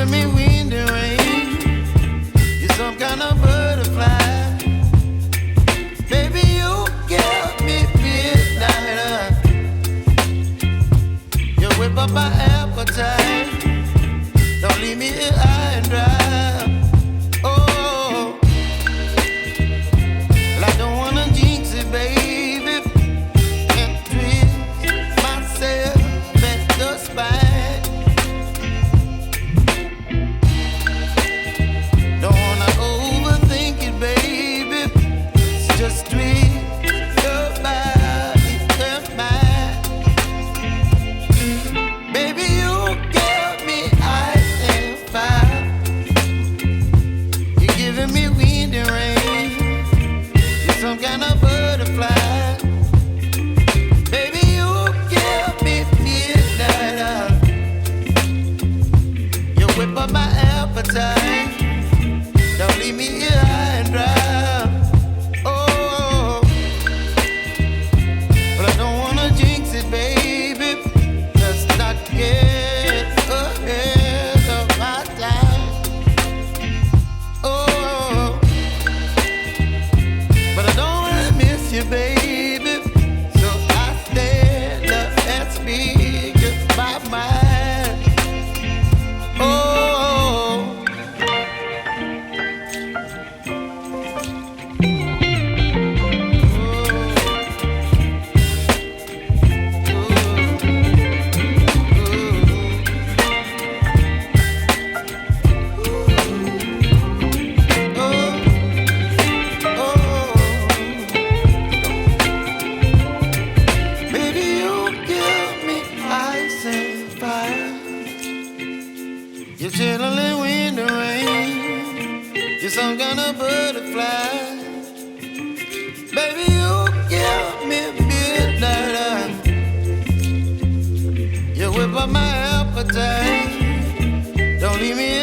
giving me wind and rain. You're some kind of butterfly. Baby, you give me midnight. You whip up my appetite. Don't leave me here high and dry. Oh, well, I don't wanna jinx it, baby. Can't twist myself at the spine. Don't wanna overthink it, baby. It's just twist your body and mine. Baby, you give me ice and fire. You're giving me wind and rain. You're some kind of butterfly. Baby, you give me midnight. You whip up my appetite. Don't leave me here high and dry. Oh, but I don't wanna jinx it, baby. Let's not get ahead of my time. Oh, but I don't wanna miss you, baby. So I stand up and speak my mind. Oh. Baby, you give me ice and fire. You're chilling wind and rain. You're some kind of butterfly. Baby, you give me midnight. You whip up my appetite. Don't leave me